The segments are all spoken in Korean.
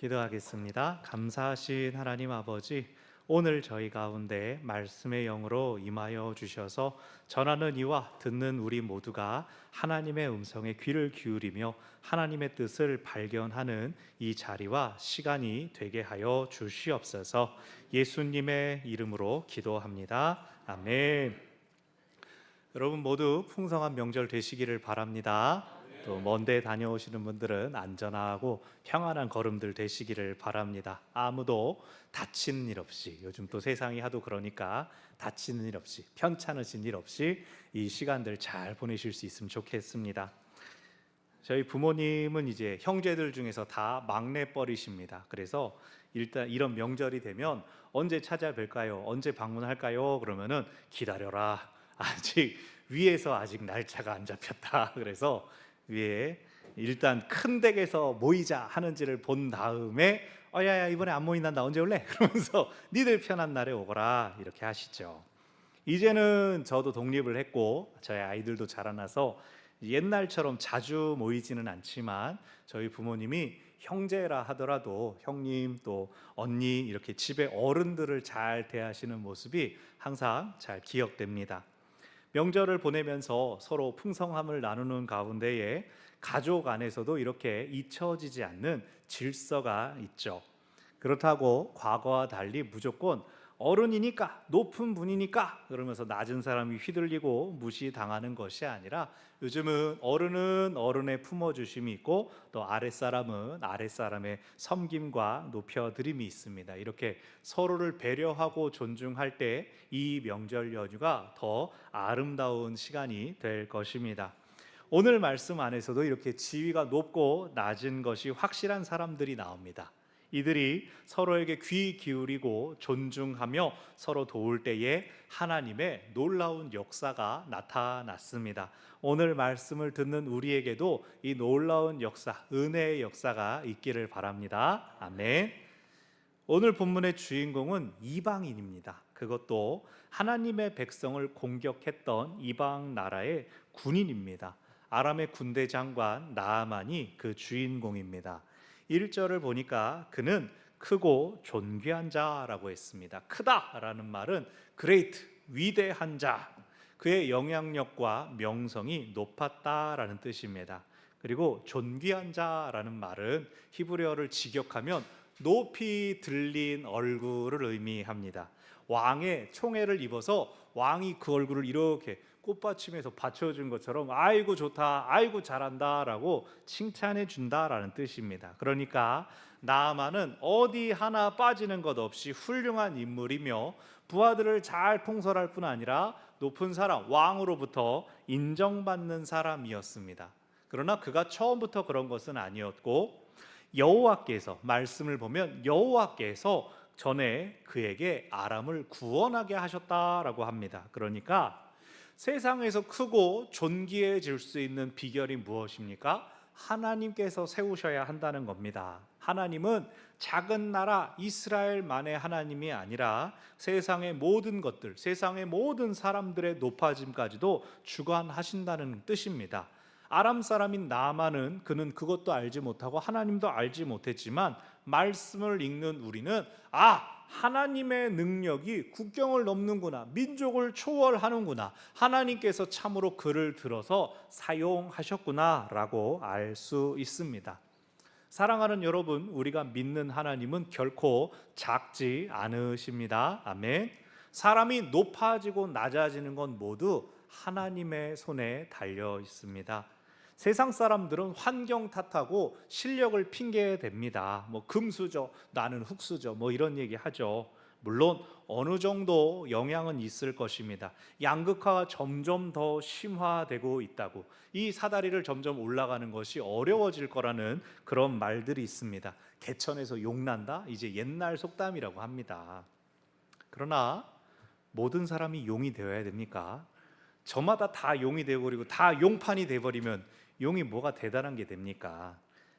기도하겠습니다. 감사하신 하나님 아버지, 오늘 저희 가운데 말씀의 영으로 임하여 주셔서 전하는 이와 듣는 우리 모두가 하나님의 음성에 귀를 기울이며 하나님의 뜻을 발견하는 이 자리와 시간이 되게 하여 주시옵소서. 예수님의 이름으로 기도합니다. 아멘. 여러분 모두 풍성한 명절 되시기를 바랍니다. 또 먼데 다녀오시는 분들은 안전하고 평안한 걸음들 되시기를 바랍니다. 아무도 다치는 일 없이, 요즘 또 세상이 하도 그러니까 다치는 일 없이, 편찮으신 일 없이 이 시간들 잘 보내실 수 있으면 좋겠습니다. 저희 부모님은 이제 형제들 중에서 다 막내뻘이십니다. 그래서 일단 이런 명절이 되면 언제 찾아뵐까요? 언제 방문할까요? 그러면은 기다려라. 아직 날짜가 안 잡혔다. 그래서 위에 일단 큰 댁에서 모이자 하는지를 본 다음에 야야 이번에 안 모인다, 언제 올래? 그러면서 니들 편한 날에 오거라 이렇게 하시죠. 이제는 저도 독립을 했고 저희 아이들도 자라나서 옛날처럼 자주 모이지는 않지만 저희 부모님이 형제라 하더라도 형님 또 언니 이렇게 집에 어른들을 잘 대하시는 모습이 항상 잘 기억됩니다. 명절을 보내면서 서로 풍성함을 나누는 가운데에 가족 안에서도 이렇게 잊혀지지 않는 질서가 있죠. 그렇다고 과거와 달리 무조건 어른이니까, 높은 분이니까 그러면서 낮은 사람이 휘둘리고 무시당하는 것이 아니라 요즘은 어른은 어른의 품어주심이 있고 또 아랫사람은 아랫사람의 섬김과 높여드림이 있습니다. 이렇게 서로를 배려하고 존중할 때 이 명절 연휴가 더 아름다운 시간이 될 것입니다. 오늘 말씀 안에서도 이렇게 지위가 높고 낮은 것이 확실한 사람들이 나옵니다. 이들이 서로에게 귀 기울이고 존중하며 서로 도울 때에 하나님의 놀라운 역사가 나타났습니다. 오늘 말씀을 듣는 우리에게도 이 놀라운 역사, 은혜의 역사가 있기를 바랍니다. 아멘. 오늘 본문의 주인공은 이방인입니다. 그것도 하나님의 백성을 공격했던 이방 나라의 군인입니다. 아람의 군대 장관 나아만이 그 주인공입니다. 1절을 보니까 그는 크고 존귀한 자라고 했습니다. 크다라는 말은 great, 위대한 자, 그의 영향력과 명성이 높았다라는 뜻입니다. 그리고 존귀한 자라는 말은 히브리어를 직역하면 높이 들린 얼굴을 의미합니다. 왕의 총애를 입어서 왕이 그 얼굴을 이렇게 꽃받침에서 받쳐준 것처럼 아이고 좋다, 아이고 잘한다 라고 칭찬해 준다라는 뜻입니다. 그러니까 나아만은 어디 하나 빠지는 것 없이 훌륭한 인물이며 부하들을 잘 통솔할 뿐 아니라 높은 사람, 왕으로부터 인정받는 사람이었습니다. 그러나 그가 처음부터 그런 것은 아니었고 여호와께서, 말씀을 보면 여호와께서 전에 그에게 아람을 구원하게 하셨다라고 합니다. 그러니까 세상에서 크고 존귀해질 수 있는 비결이 무엇입니까? 하나님께서 세우셔야 한다는 겁니다. 하나님은 작은 나라 이스라엘만의 하나님이 아니라 세상의 모든 것들, 세상의 모든 사람들의 높아짐까지도 주관하신다는 뜻입니다. 아람 사람인 나아만은 그는 그것도 알지 못하고 하나님도 알지 못했지만 말씀을 읽는 우리는 하나님의 능력이 국경을 넘는구나, 민족을 초월하는구나, 하나님께서 참으로 그를 들어서 사용하셨구나 라고 알 수 있습니다. 사랑하는 여러분, 우리가 믿는 하나님은 결코 작지 않으십니다. 아멘. 사람이 높아지고 낮아지는 건 모두 하나님의 손에 달려 있습니다. 세상 사람들은 환경 탓하고 실력을 핑계댑니다. 금수저, 나는 흙수저, 이런 얘기 하죠. 물론 어느 정도 영향은 있을 것입니다. 양극화가 점점 더 심화되고 있다고, 이 사다리를 점점 올라가는 것이 어려워질 거라는 그런 말들이 있습니다. 개천에서 용난다? 이제 옛날 속담이라고 합니다. 그러나 모든 사람이 용이 되어야 됩니까? 저마다 다 용이 되어버리고 다 용판이 되어버리면 용이 뭐가 대단한 게 됩니까?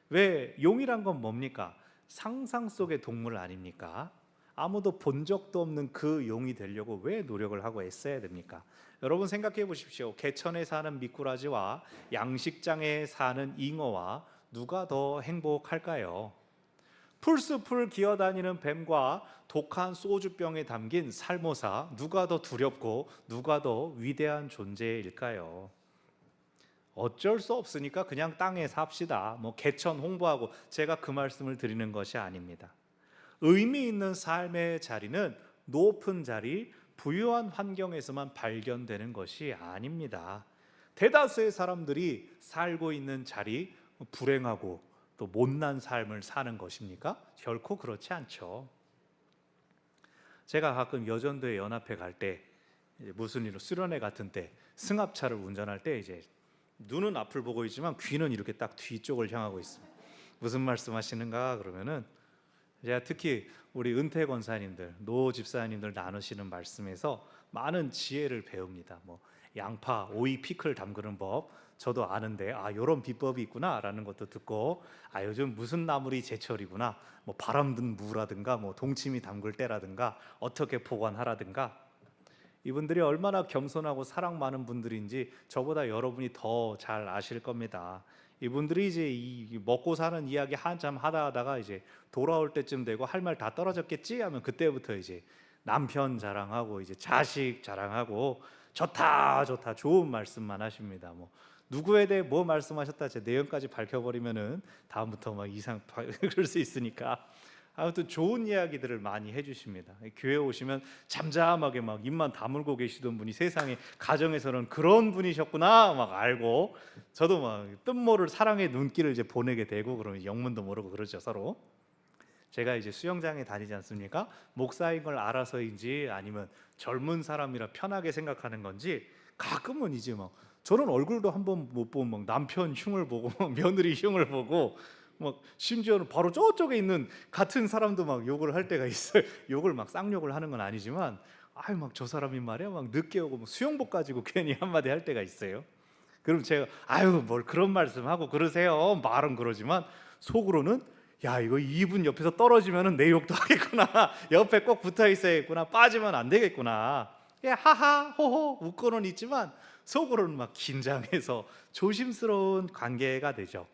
왜 용이란 건 뭡니까? 상상 속의 동물 아닙니까? 아무도 본 적도 없는 그 용이 되려고 왜 노력을 하고 애써야 됩니까? 여러분 생각해 보십시오. 개천에 사는 미꾸라지와 양식장에 사는 잉어와 누가 더 행복할까요? 풀숲을 기어다니는 뱀과 독한 소주병에 담긴 살모사, 누가 더 두렵고 누가 더 위대한 존재일까요? 어쩔 수 없으니까 그냥 땅에 삽시다. 개천 홍보하고 제가 그 말씀을 드리는 것이 아닙니다. 의미 있는 삶의 자리는 높은 자리, 부유한 환경에서만 발견되는 것이 아닙니다. 대다수의 사람들이 살고 있는 자리, 불행하고 또 못난 삶을 사는 것입니까? 결코 그렇지 않죠. 제가 가끔 여전도에 연합회 갈 때 무슨 일로 수련회 같은 때 승합차를 운전할 때 이제 눈은 앞을 보고 있지만 귀는 이렇게 딱 뒤쪽을 향하고 있습니다. 무슨 말씀하시는가 그러면은 제가 특히 우리 은퇴 권사님들, 노 집사님들 나누시는 말씀에서 많은 지혜를 배웁니다. 양파, 오이, 피클 담그는 법 저도 아는데 이런 비법이 있구나라는 것도 듣고 요즘 무슨 나물이 제철이구나, 바람 든 무라든가 동치미 담글 때라든가 어떻게 보관하라든가. 이분들이 얼마나 겸손하고 사랑 많은 분들인지 저보다 여러분이 더 잘 아실 겁니다. 이분들이 이제 이 먹고 사는 이야기 한참 하다가 이제 돌아올 때쯤 되고 할 말 다 떨어졌겠지 하면 그때부터 이제 남편 자랑하고 이제 자식 자랑하고 좋다 좋은 말씀만 하십니다. 누구에 대해 뭐 말씀하셨다 제 내용까지 밝혀버리면은 다음부터 막 이상 그럴 수 있으니까 아무튼 좋은 이야기들을 많이 해주십니다. 교회 오시면 잠잠하게 막 입만 다물고 계시던 분이 세상에 가정에서는 그런 분이셨구나 막 알고, 저도 막 뜻모를 사랑의 눈길을 이제 보내게 되고, 그러면 영문도 모르고 그러죠 서로. 제가 이제 수영장에 다니지 않습니까? 목사인 걸 알아서인지 아니면 젊은 사람이라 편하게 생각하는 건지 가끔은 이제 막 저는 얼굴도 한번 못 보면 막 남편 흉을 보고 며느리 흉을 보고 막 심지어는 바로 저쪽에 있는 같은 사람도 막 욕을 할 때가 있어요. 욕을 막 쌍욕을 하는 건 아니지만 막 저 사람이 말이야 막 늦게 오고 막 수영복 가지고 괜히 한마디 할 때가 있어요. 그럼 제가 뭘 그런 말씀하고 그러세요. 말은 그러지만 속으로는 야 이거 이분 옆에서 떨어지면은 내 욕도 하겠구나. 옆에 꼭 붙어 있어야겠구나. 빠지면 안 되겠구나. 하하 호호 웃고는 있지만 속으로는 막 긴장해서 조심스러운 관계가 되죠.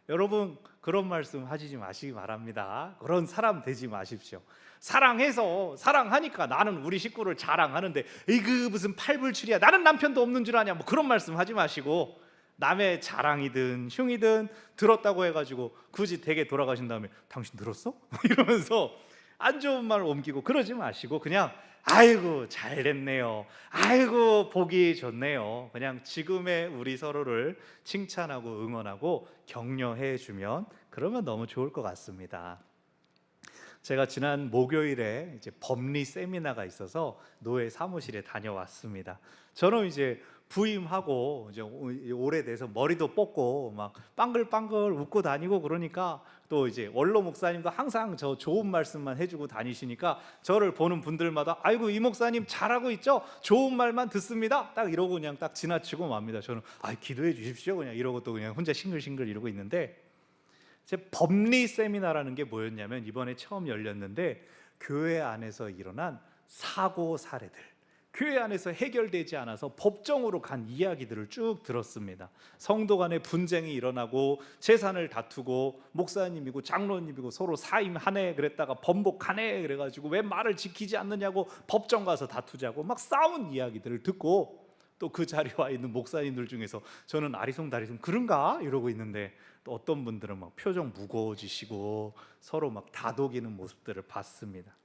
여러분 그런 말씀 하시지 마시기 바랍니다. 그런 사람 되지 마십시오. 사랑하니까 나는 우리 식구를 자랑하는데 이그 무슨 팔불출이야 나는 남편도 없는 줄 아냐 그런 말씀 하지 마시고, 남의 자랑이든 흉이든 들었다고 해가지고 굳이 댁에 돌아가신 다음에 당신 들었어? 이러면서 안 좋은 말 옮기고 그러지 마시고 그냥 아이고 잘 됐네요, 아이고 보기 좋네요, 그냥 지금의 우리 서로를 칭찬하고 응원하고 격려해 주면 그러면 너무 좋을 것 같습니다. 제가 지난 목요일에 이제 법리 세미나가 있어서 노예 사무실에 다녀왔습니다. 저는 이제 부임하고 이제 오래돼서 머리도 뽑고 막 빵글빵글 웃고 다니고 그러니까 또 이제 원로 목사님도 항상 저 좋은 말씀만 해주고 다니시니까 저를 보는 분들마다 아이고 이 목사님 잘하고 있죠? 좋은 말만 듣습니다. 딱 이러고 그냥 딱 지나치고 맙니다. 저는 기도해 주십시오 그냥 이러고 또 그냥 혼자 싱글싱글 이러고 있는데, 제 법리 세미나라는 게 뭐였냐면 이번에 처음 열렸는데 교회 안에서 일어난 사고 사례들, 교회 안에서 해결되지 않아서 법정으로 간 이야기들을 쭉 들었습니다. 성도 간에 분쟁이 일어나고 재산을 다투고 목사님이고 장로님이고 서로 사임하네 그랬다가 번복하네 그래가지고 왜 말을 지키지 않느냐고 법정 가서 다투자고 막 싸운 이야기들을 듣고, 또 그 자리에 와 있는 목사님들 중에서 저는 아리송다리송 그런가 이러고 있는데 또 어떤 분들은 막 표정 무거워지시고 서로 막 다독이는 모습들을 봤습니다.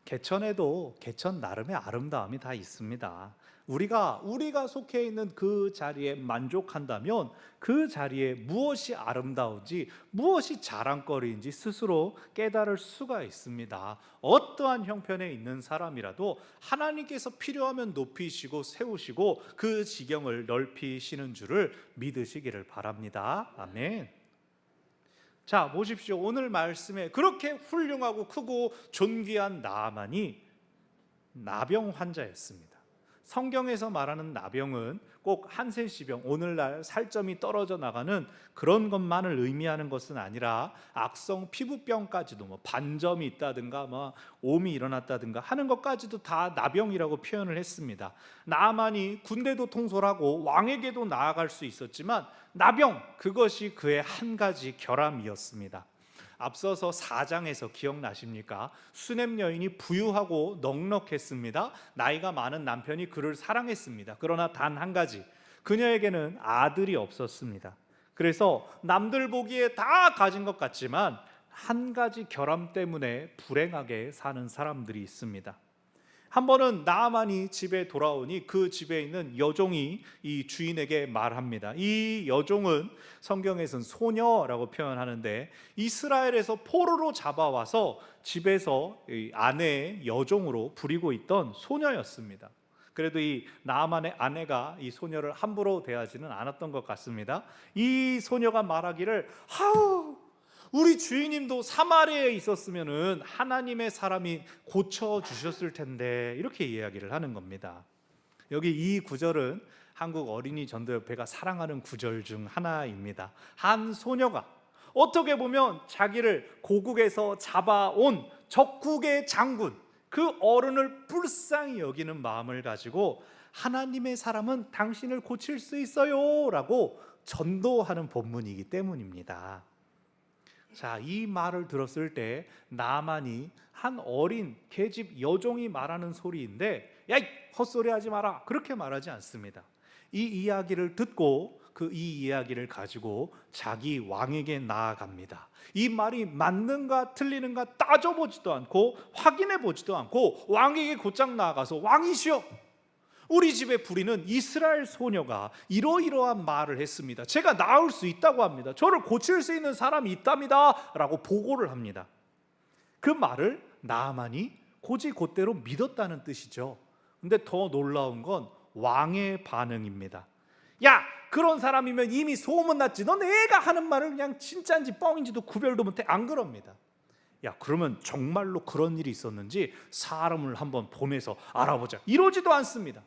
개천에도 개천 나름의 아름다움이 다 있습니다. 우리가 속해 있는 그 자리에 만족한다면 그 자리에 무엇이 아름다운지 무엇이 자랑거리인지 스스로 깨달을 수가 있습니다. 어떠한 형편에 있는 사람이라도 하나님께서 필요하면 높이시고 세우시고 그 지경을 넓히시는 줄을 믿으시기를 바랍니다. 아멘. 자 보십시오. 오늘 말씀에 그렇게 훌륭하고 크고 존귀한 나아만이 나병 환자였습니다. 성경에서 말하는 나병은 꼭 한센시병, 오늘날 살점이 떨어져 나가는 그런 것만을 의미하는 것은 아니라 악성 피부병까지도 반점이 있다든가 옴이 일어났다든가 하는 것까지도 다 나병이라고 표현을 했습니다. 나아만이 군대도 통솔하고 왕에게도 나아갈 수 있었지만 나병, 그것이 그의 한 가지 결함이었습니다. 앞서서 4장에서 기억나십니까? 수넴 여인이 부유하고 넉넉했습니다. 나이가 많은 남편이 그를 사랑했습니다. 그러나 단 한 가지, 그녀에게는 아들이 없었습니다. 그래서 남들 보기에 다 가진 것 같지만 한 가지 결함 때문에 불행하게 사는 사람들이 있습니다. 한 번은 나아만이 집에 돌아오니 그 집에 있는 여종이 이 주인에게 말합니다. 이 여종은 성경에서는 소녀라고 표현하는데 이스라엘에서 포로로 잡아와서 집에서 아내의 여종으로 부리고 있던 소녀였습니다. 그래도 이 나아만의 아내가 이 소녀를 함부로 대하지는 않았던 것 같습니다. 이 소녀가 말하기를, 우리 주인님도 사마리아에 있었으면은 하나님의 사람이 고쳐 주셨을 텐데, 이렇게 이야기를 하는 겁니다. 여기 이 구절은 한국 어린이 전도협회가 사랑하는 구절 중 하나입니다. 한 소녀가 어떻게 보면 자기를 고국에서 잡아온 적국의 장군, 그 어른을 불쌍히 여기는 마음을 가지고 하나님의 사람은 당신을 고칠 수 있어요 라고 전도하는 본문이기 때문입니다. 자, 이 말을 들었을 때 나아만이 한 어린 계집 여종이 말하는 소리인데, 야, 헛소리 하지 마라, 그렇게 말하지 않습니다. 이 이야기를 듣고 이 이야기를 가지고 자기 왕에게 나아갑니다. 이 말이 맞는가 틀리는가 따져보지도 않고 확인해 보지도 않고 왕에게 곧장 나아가서, 왕이시여, 우리 집에 부리는 이스라엘 소녀가 이러이러한 말을 했습니다. 제가 나을 수 있다고 합니다. 저를 고칠 수 있는 사람이 있답니다 라고 보고를 합니다. 그 말을 나아만이 곧이곧대로 믿었다는 뜻이죠. 근데 더 놀라운 건 왕의 반응입니다. 야, 그런 사람이면 이미 소문났지. 너 내가 하는 말을 그냥 진짜인지 뻥인지도 구별도 못해. 안 그럽니다. 야, 그러면 정말로 그런 일이 있었는지 사람을 한번 보내서 알아보자. 이러지도 않습니다.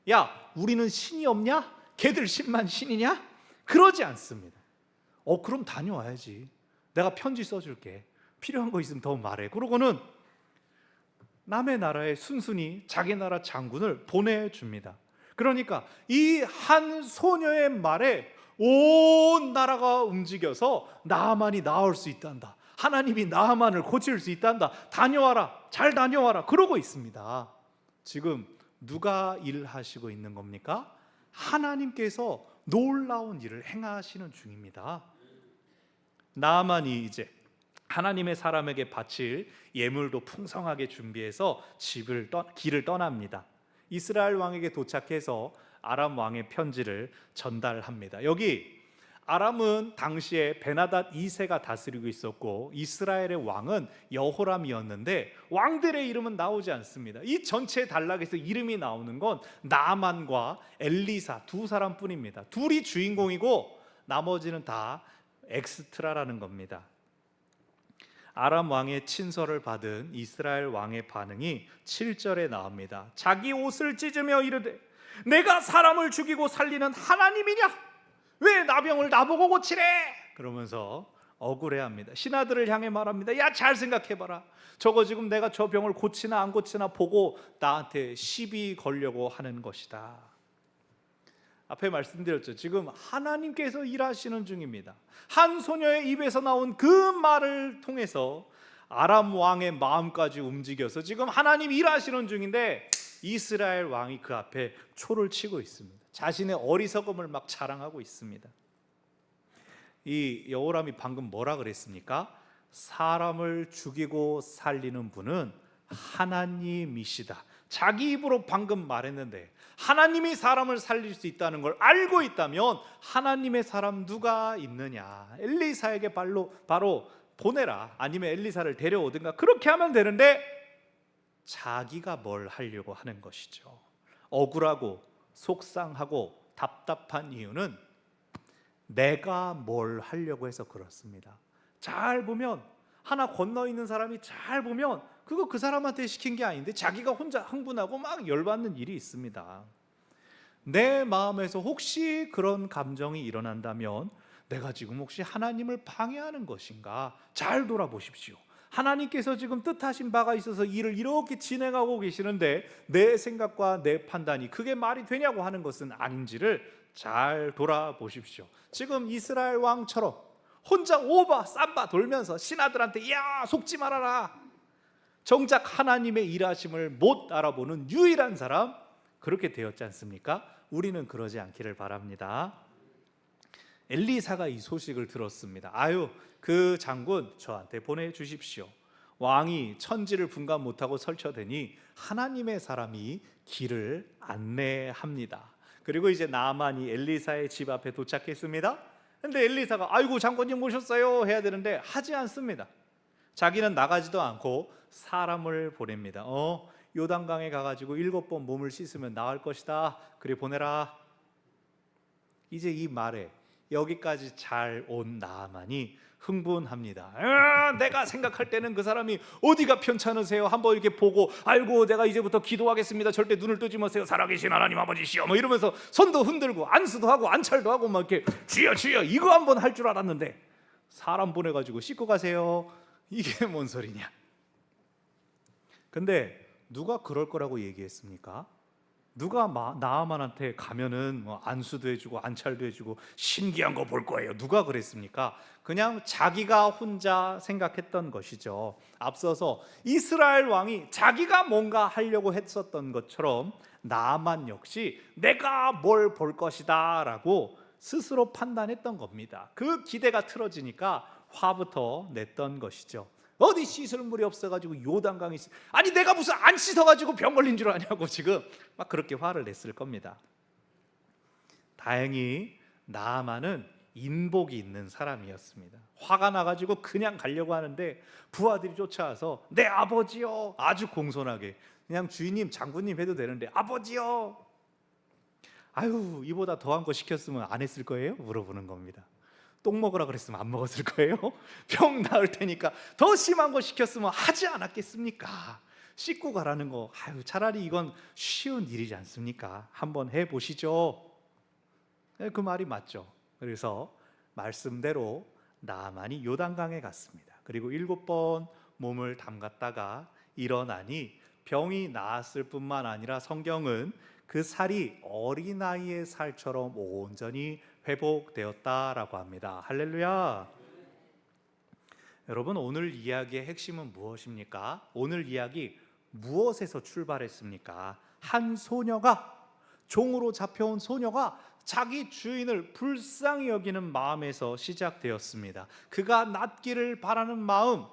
야, 우리는 신이 없냐? 걔들 신만 신이냐? 그러지 않습니다. 그럼 다녀와야지. 내가 편지 써줄게. 필요한 거 있으면 더 말해. 그러고는 남의 나라에 순순히 자기 나라 장군을 보내줍니다. 그러니까 이 한 소녀의 말에 온 나라가 움직여서 나아만이 나을 수 있단다. 하나님이 나아만을 고칠 수 있단다. 다녀와라, 잘 다녀와라, 그러고 있습니다. 지금 누가 일하시고 있는 겁니까? 하나님께서 놀라운 일을 행하시는 중입니다. 나아만이 이제 하나님의 사람에게 바칠 예물도 풍성하게 준비해서 길을 떠납니다. 이스라엘 왕에게 도착해서 아람 왕의 편지를 전달합니다. 여기 아람은 당시에 베나닷 2세가 다스리고 있었고 이스라엘의 왕은 여호람이었는데 왕들의 이름은 나오지 않습니다. 이 전체 단락에서 이름이 나오는 건 나아만과 엘리사 두 사람뿐입니다. 둘이 주인공이고 나머지는 다 엑스트라라는 겁니다. 아람 왕의 친서를 받은 이스라엘 왕의 반응이 7절에 나옵니다. 자기 옷을 찢으며 이르되, 내가 사람을 죽이고 살리는 하나님이냐? 왜 나병을 나보고 고치래? 그러면서 억울해합니다. 신하들을 향해 말합니다. 야, 잘 생각해봐라. 저거 지금 내가 저 병을 고치나 안 고치나 보고 나한테 시비 걸려고 하는 것이다. 앞에 말씀드렸죠. 지금 하나님께서 일하시는 중입니다. 한 소녀의 입에서 나온 그 말을 통해서 아람 왕의 마음까지 움직여서 지금 하나님 일하시는 중인데 이스라엘 왕이 그 앞에 초를 치고 있습니다. 자신의 어리석음을 막 자랑하고 있습니다. 이 여호람이 방금 뭐라 그랬습니까? 사람을 죽이고 살리는 분은 하나님이시다. 자기 입으로 방금 말했는데 하나님이 사람을 살릴 수 있다는 걸 알고 있다면 하나님의 사람 누가 있느냐? 엘리사에게 바로 보내라. 아니면 엘리사를 데려오든가 그렇게 하면 되는데 자기가 뭘 하려고 하는 것이죠. 억울하고 속상하고 답답한 이유는 내가 뭘 하려고 해서 그렇습니다. 잘 보면 하나 건너 있는 사람이 잘 보면 그거 그 사람한테 시킨 게 아닌데 자기가 혼자 흥분하고 막 열받는 일이 있습니다. 내 마음에서 혹시 그런 감정이 일어난다면 내가 지금 혹시 하나님을 방해하는 것인가? 잘 돌아보십시오. 하나님께서 지금 뜻하신 바가 있어서 일을 이렇게 진행하고 계시는데 내 생각과 내 판단이 그게 말이 되냐고 하는 것은 아닌지를 잘 돌아보십시오. 지금 이스라엘 왕처럼 혼자 오바 삼바 돌면서 신하들한테 야 속지 말아라. 정작 하나님의 일하심을 못 알아보는 유일한 사람, 그렇게 되었지 않습니까? 우리는 그러지 않기를 바랍니다. 엘리사가 이 소식을 들었습니다. 아유, 그 장군 저한테 보내주십시오. 왕이 천지를 분간 못하고 설쳐대니 하나님의 사람이 길을 안내합니다. 그리고 이제 나아만이 엘리사의 집 앞에 도착했습니다. 근데 엘리사가 아이고 장군님 오셨어요 해야 되는데 하지 않습니다. 자기는 나가지도 않고 사람을 보냅니다. 요단강에 가가지고 7번 몸을 씻으면 나을 것이다. 그래 보내라. 이제 이 말에 여기까지 잘 온 나아만이 흥분합니다. 내가 생각할 때는 그 사람이 어디가 편찮으세요? 한번 이렇게 보고 아이고 내가 이제부터 기도하겠습니다. 절대 눈을 뜨지 마세요. 살아계신 하나님 아버지시여. 뭐 이러면서 손도 흔들고 안수도 하고 안찰도 하고 막 이렇게 주여 주여 이거 한번 할 줄 알았는데 사람 보내가지고 씻고 가세요. 이게 뭔 소리냐? 근데 누가 그럴 거라고 얘기했습니까? 누가 나아만한테 가면은 뭐 안수도 해주고 안찰도 해주고 신기한 거 볼 거예요. 누가 그랬습니까? 그냥 자기가 혼자 생각했던 것이죠. 앞서서 이스라엘 왕이 자기가 뭔가 하려고 했었던 것처럼 나아만 역시 내가 뭘 볼 것이다 라고 스스로 판단했던 겁니다. 그 기대가 틀어지니까 화부터 냈던 것이죠. 어디 씻을 물이 없어가지고 요단강이 아니 내가 무슨 안 씻어가지고 병 걸린 줄 아냐고 지금 막 그렇게 화를 냈을 겁니다. 다행히 나아만은 인복이 있는 사람이었습니다. 화가 나가지고 그냥 가려고 하는데 부하들이 쫓아와서 내 아버지요, 아주 공손하게 그냥 주인님 장군님 해도 되는데 아버지요, 아유 이보다 더한 거 시켰으면 안 했을 거예요? 물어보는 겁니다. 똥 먹으라 그랬으면 안 먹었을 거예요? 병 나을 테니까 더 심한 거 시켰으면 하지 않았겠습니까? 씻고 가라는 거, 아유 차라리 이건 쉬운 일이지 않습니까? 한번 해보시죠. 그 말이 맞죠. 그래서 말씀대로 나아만이 요단강에 갔습니다. 그리고 7번 몸을 담갔다가 일어나니 병이 나았을 뿐만 아니라 성경은 그 살이 어린아이의 살처럼 온전히 회복되었다라고 합니다. 할렐루야. 여러분, 오늘 이야기의 핵심은 무엇입니까? 오늘 이야기 무엇에서 출발했습니까? 한 소녀가, 종으로 잡혀온 소녀가 자기 주인을 불쌍히 여기는 마음에서 시작되었습니다. 그가 낫기를 바라는 마음,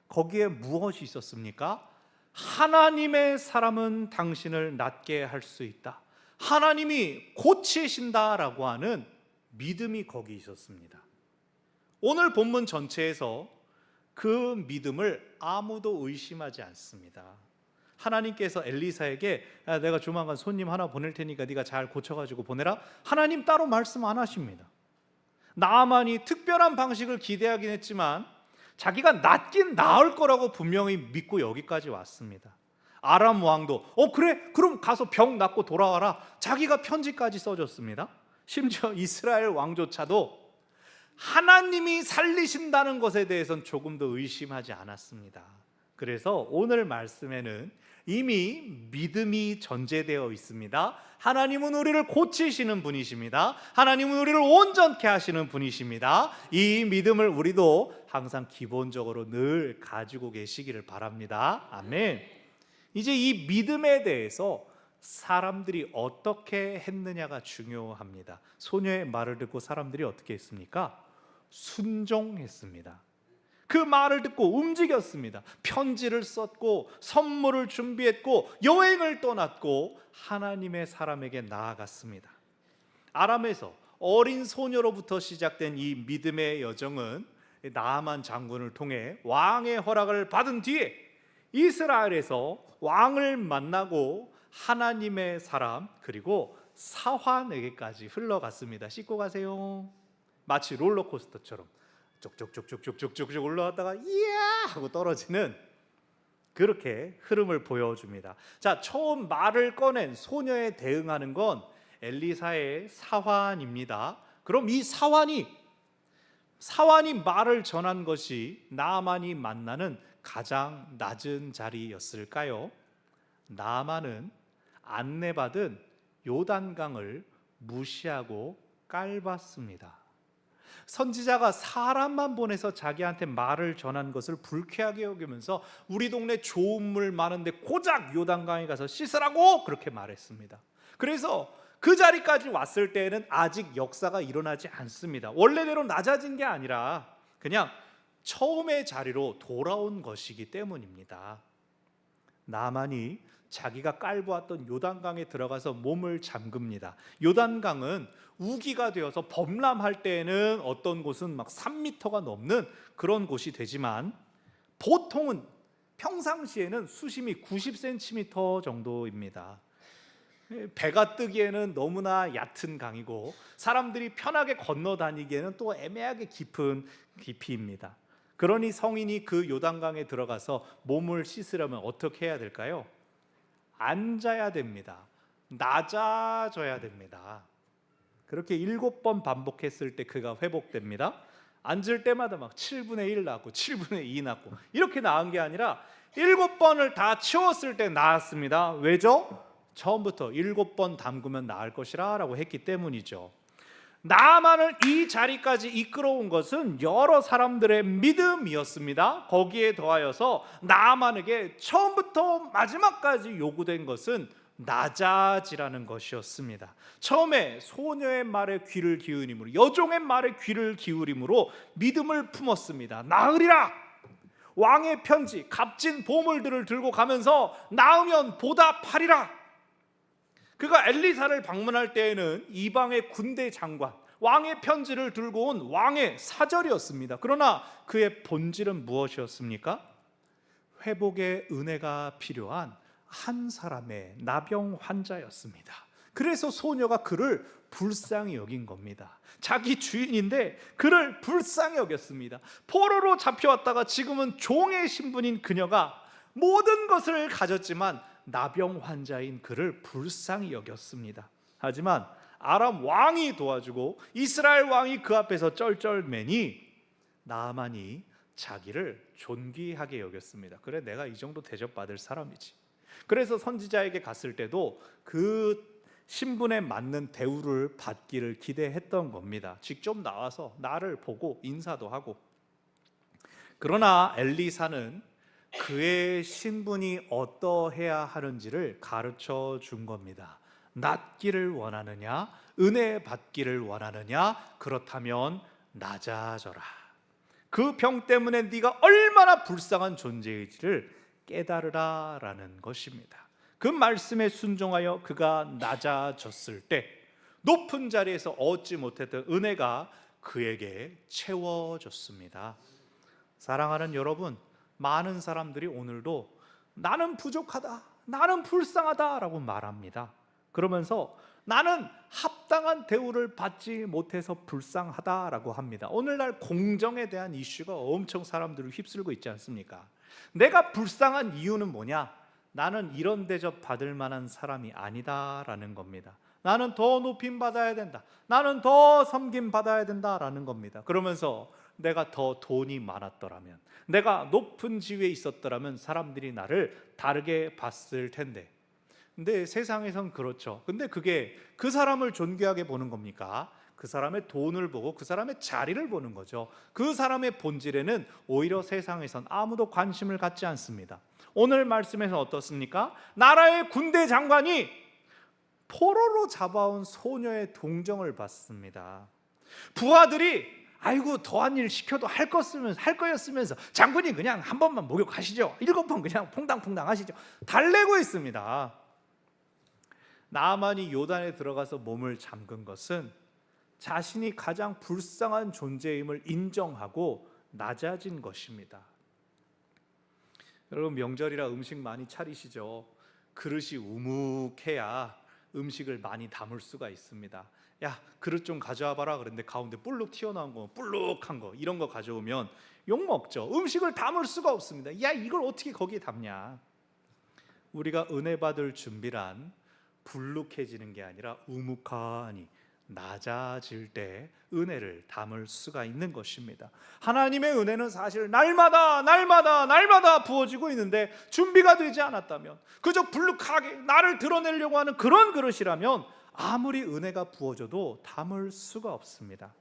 거기에 무엇이 있었습니까? 하나님의 사람은 당신을 낫게 할 수 있다, 하나님이 고치신다라고 하는 믿음이 거기 있었습니다. 오늘 본문 전체에서 그 믿음을 아무도 의심하지 않습니다. 하나님께서 엘리사에게 내가 조만간 손님 하나 보낼 테니까 네가 잘 고쳐가지고 보내라, 하나님 따로 말씀 안 하십니다. 나아만이 특별한 방식을 기대하긴 했지만 자기가 낫긴 나을 거라고 분명히 믿고 여기까지 왔습니다. 아람 왕도 그래 그럼 가서 병 낫고 돌아와라, 자기가 편지까지 써줬습니다. 심지어 이스라엘 왕조차도 하나님이 살리신다는 것에 대해서는 조금도 의심하지 않았습니다. 그래서 오늘 말씀에는 이미 믿음이 전제되어 있습니다. 하나님은 우리를 고치시는 분이십니다. 하나님은 우리를 온전케 하시는 분이십니다. 이 믿음을 우리도 항상 기본적으로 늘 가지고 계시기를 바랍니다. 아멘. 이제 이 믿음에 대해서 사람들이 어떻게 했느냐가 중요합니다. 소녀의 말을 듣고 사람들이 어떻게 했습니까? 순종했습니다. 그 말을 듣고 움직였습니다. 편지를 썼고 선물을 준비했고 여행을 떠났고 하나님의 사람에게 나아갔습니다. 아람에서 어린 소녀로부터 시작된 이 믿음의 여정은 나아만 장군을 통해 왕의 허락을 받은 뒤에 이스라엘에서 왕을 만나고 하나님의 사람 그리고 사환에게까지 흘러갔습니다. 씻고 가세요. 마치 롤러코스터처럼 쭉쭉쭉쭉쭉쭉쭉 올라왔다가 이야 하고 떨어지는 그렇게 흐름을 보여줍니다. 자, 처음 말을 꺼낸 소녀에 대응하는 건 엘리사의 사환입니다. 그럼 이 사환이 말을 전한 것이 나아만이 만나는 가장 낮은 자리였을까요? 나아만은 안내받은 요단강을 무시하고 깔봤습니다. 선지자가 사람만 보내서 자기한테 말을 전한 것을 불쾌하게 여기면서 우리 동네 좋은 물 많은데 고작 요단강에 가서 씻으라고 그렇게 말했습니다. 그래서 그 자리까지 왔을 때에는 아직 역사가 일어나지 않습니다. 원래대로 낮아진 게 아니라 그냥 처음의 자리로 돌아온 것이기 때문입니다. 나만이 자기가 깔보았던 요단강에 들어가서 몸을 잠깁니다. 요단강은 우기가 되어서 범람할 때에는 어떤 곳은 막 3m가 넘는 그런 곳이 되지만 보통은 평상시에는 수심이 90cm 정도입니다. 배가 뜨기에는 너무나 얕은 강이고 사람들이 편하게 건너 다니기에는 또 애매하게 깊은 깊이입니다. 그러니 성인이 그 요단강에 들어가서 몸을 씻으려면 어떻게 해야 될까요? 앉아야 됩니다. 낮아져야 됩니다. 그렇게 7번 반복했을 때 그가 회복됩니다. 앉을 때마다 막 7분의 1 나왔고 7분의 2 나왔고 이렇게 나은 게 아니라 7번을 다 채웠을 때 나았습니다. 왜죠? 처음부터 7번 담그면 나을 것이라 라고 했기 때문이죠. 나아만을 이 자리까지 이끌어온 것은 여러 사람들의 믿음이었습니다. 거기에 더하여서 나아만에게 처음부터 마지막까지 요구된 것은 낮아지라는 것이었습니다. 처음에 소녀의 말에 귀를 기울임으로, 여종의 말에 귀를 기울임으로 믿음을 품었습니다. 나으리라. 왕의 편지, 값진 보물들을 들고 가면서 나으면 보답하리라. 그가 엘리사를 방문할 때에는 이방의 군대 장관, 왕의 편지를 들고 온 왕의 사절이었습니다. 그러나 그의 본질은 무엇이었습니까? 회복의 은혜가 필요한 한 사람의 나병 환자였습니다. 그래서 소녀가 그를 불쌍히 여긴 겁니다. 자기 주인인데 그를 불쌍히 여겼습니다. 포로로 잡혀왔다가 지금은 종의 신분인 그녀가 모든 것을 가졌지만 나병 환자인 그를 불쌍히 여겼습니다. 하지만 아람 왕이 도와주고 이스라엘 왕이 그 앞에서 쩔쩔매니 나아만이 자기를 존귀하게 여겼습니다. 그래, 내가 이 정도 대접받을 사람이지. 그래서 선지자에게 갔을 때도 그 신분에 맞는 대우를 받기를 기대했던 겁니다. 직접 나와서 나를 보고 인사도 하고. 그러나 엘리사는 그의 신분이 어떠해야 하는지를 가르쳐 준 겁니다. 낮기를 원하느냐, 은혜 받기를 원하느냐, 그렇다면 낮아져라. 그 병 때문에 네가 얼마나 불쌍한 존재인지를 깨달으라 라는 것입니다. 그 말씀에 순종하여 그가 낮아졌을 때 높은 자리에서 얻지 못했던 은혜가 그에게 채워졌습니다. 사랑하는 여러분, 많은 사람들이 오늘도 나는 부족하다, 나는 불쌍하다 라고 말합니다. 그러면서 나는 합당한 대우를 받지 못해서 불쌍하다라고 합니다. 오늘날 공정에 대한 이슈가 엄청 사람들을 휩쓸고 있지 않습니까? 내가 불쌍한 이유는 뭐냐? 나는 이런 대접 받을 만한 사람이 아니다라는 겁니다. 나는 더 높임 받아야 된다, 나는 더 섬김 받아야 된다라는 겁니다. 그러면서 내가 더 돈이 많았더라면, 내가 높은 지위에 있었더라면 사람들이 나를 다르게 봤을 텐데. 근데 세상에선 그렇죠. 근데 그게 그 사람을 존귀하게 보는 겁니까? 그 사람의 돈을 보고 그 사람의 자리를 보는 거죠. 그 사람의 본질에는 오히려 세상에선 아무도 관심을 갖지 않습니다. 오늘 말씀에서 어떻습니까? 나라의 군대 장관이 포로로 잡아온 소녀의 동정을 받습니다. 부하들이 아이고 더한 일 시켜도 할 거였으면서 장군이 그냥 한 번만 목욕하시죠, 7번 그냥 퐁당퐁당 하시죠, 달래고 있습니다. 나아만이 요단에 들어가서 몸을 잠근 것은 자신이 가장 불쌍한 존재임을 인정하고 낮아진 것입니다. 여러분, 명절이라 음식 많이 차리시죠? 그릇이 우묵해야 음식을 많이 담을 수가 있습니다. 야, 그릇 좀 가져와 봐라 그랬는데 가운데 볼록 튀어나온 거, 볼록한 거, 이런 거 가져오면 욕먹죠. 음식을 담을 수가 없습니다. 야, 이걸 어떻게 거기에 담냐? 우리가 은혜 받을 준비란 불룩해지는 게 아니라 우묵하니 낮아질 때 은혜를 담을 수가 있는 것입니다. 하나님의 은혜는 사실 날마다 부어지고 있는데 준비가 되지 않았다면, 그저 불룩하게 나를 드러내려고 하는 그런 그릇이라면 아무리 은혜가 부어져도 담을 수가 없습니다.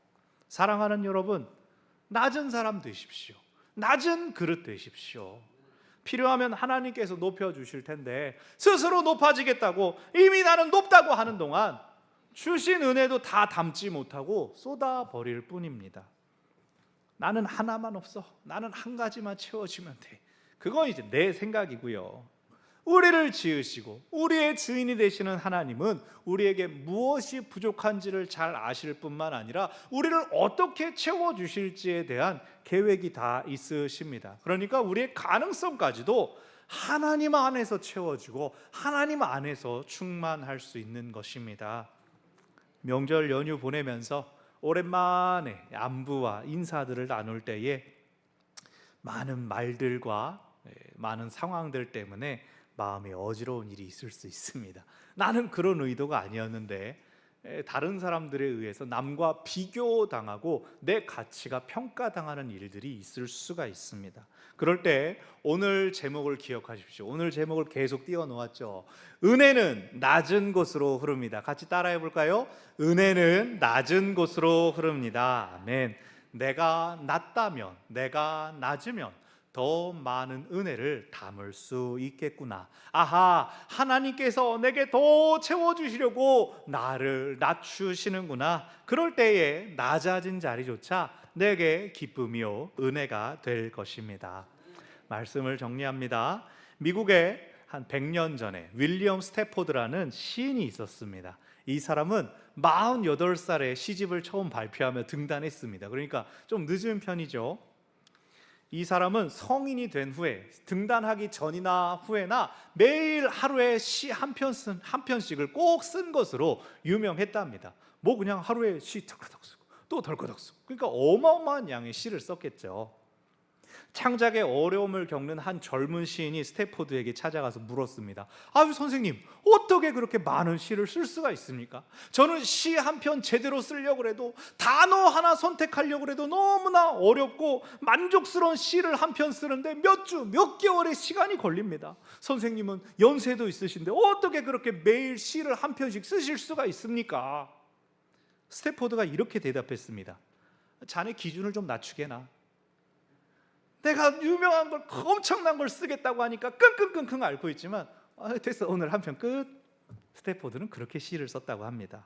사랑하는 여러분, 낮은 사람 되십시오. 낮은 그릇 되십시오. 필요하면 하나님께서 높여주실 텐데 스스로 높아지겠다고 이미 나는 높다고 하는 동안 주신 은혜도 다 담지 못하고 쏟아버릴 뿐입니다. 나는 하나만 없어, 나는 한 가지만 채워주면 돼. 그건 이제 내 생각이고요. 우리를 지으시고 우리의 주인이 되시는 하나님은 우리에게 무엇이 부족한지를 잘 아실 뿐만 아니라 우리를 어떻게 채워주실지에 대한 계획이 다 있으십니다. 그러니까 우리의 가능성까지도 하나님 안에서 채워주고 하나님 안에서 충만할 수 있는 것입니다. 명절 연휴 보내면서 오랜만에 안부와 인사들을 나눌 때에 많은 말들과 많은 상황들 때문에 마음에 어지러운 일이 있을 수 있습니다. 나는 그런 의도가 아니었는데 다른 사람들에 의해서 남과 비교당하고 내 가치가 평가당하는 일들이 있을 수가 있습니다. 그럴 때 오늘 제목을 기억하십시오. 오늘 제목을 계속 띄워놓았죠. 은혜는 낮은 곳으로 흐릅니다. 같이 따라해 볼까요? 은혜는 낮은 곳으로 흐릅니다. 아멘. 내가 낮다면, 내가 낮으면 더 많은 은혜를 담을 수 있겠구나. 아하, 하나님께서 내게 더 채워주시려고 나를 낮추시는구나. 그럴 때에 낮아진 자리조차 내게 기쁨이요 은혜가 될 것입니다. 말씀을 정리합니다. 미국에 한 100년 전에 윌리엄 스태포드라는 시인이 있었습니다. 이 사람은 48살에 시집을 처음 발표하며 등단했습니다. 그러니까 좀 늦은 편이죠. 이 사람은 성인이 된 후에 등단하기 전이나 후에나 매일 하루에 시 한 편씩을 꼭 쓴 것으로 유명했답니다. 뭐 그냥 하루에 시 덜커덕 쓰고 또 덜커덕 쓰고, 그러니까 어마어마한 양의 시를 썼겠죠. 창작의 어려움을 겪는 한 젊은 시인이 스태포드에게 찾아가서 물었습니다. 아유 선생님, 어떻게 그렇게 많은 시를 쓸 수가 있습니까? 저는 시 한 편 제대로 쓰려고 해도 단어 하나 선택하려고 해도 너무나 어렵고 만족스러운 시를 한 편 쓰는데 몇 주, 몇 개월의 시간이 걸립니다. 선생님은 연세도 있으신데 어떻게 그렇게 매일 시를 한 편씩 쓰실 수가 있습니까? 스태포드가 이렇게 대답했습니다. 자네 기준을 좀 낮추게나. 내가 유명한 걸, 엄청난 걸 쓰겠다고 하니까 끙끙끙끙 앓고 있지만 됐어, 오늘 한 편 끝. 스태포드는 그렇게 시를 썼다고 합니다.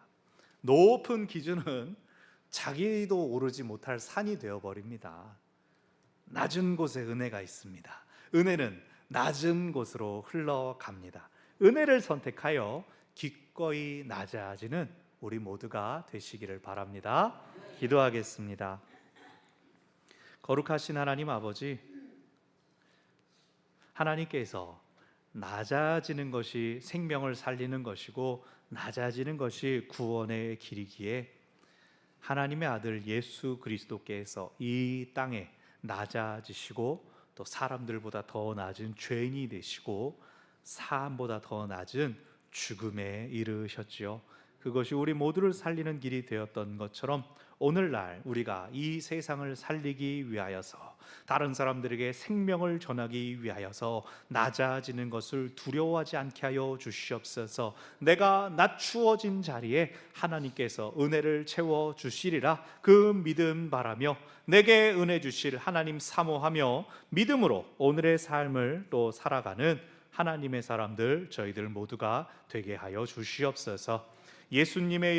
높은 기준은 자기도 오르지 못할 산이 되어버립니다. 낮은 곳에 은혜가 있습니다. 은혜는 낮은 곳으로 흘러갑니다. 은혜를 선택하여 기꺼이 낮아지는 우리 모두가 되시기를 바랍니다. 기도하겠습니다. 거룩하신 하나님 아버지, 하나님께서 낮아지는 것이 생명을 살리는 것이고 낮아지는 것이 구원의 길이기에 하나님의 아들 예수 그리스도께서 이 땅에 낮아지시고 또 사람들보다 더 낮은 죄인이 되시고 사함보다 더 낮은 죽음에 이르셨지요. 그것이 우리 모두를 살리는 길이 되었던 것처럼 오늘날 우리가 이 세상을 살리기 위하여서, 다른 사람들에게 생명을 전하기 위하여서 낮아지는 것을 두려워하지 않게 하여 주시옵소서. 내가 낮추어진 자리에 하나님께서 은혜를 채워 주시리라 그 믿음 바라며 내게 은혜 주실 하나님 사모하며 믿음으로 오늘의 삶을 또 살아가는 하나님의 사람들, 저희들 모두가 되게 하여 주시옵소서. 예수님의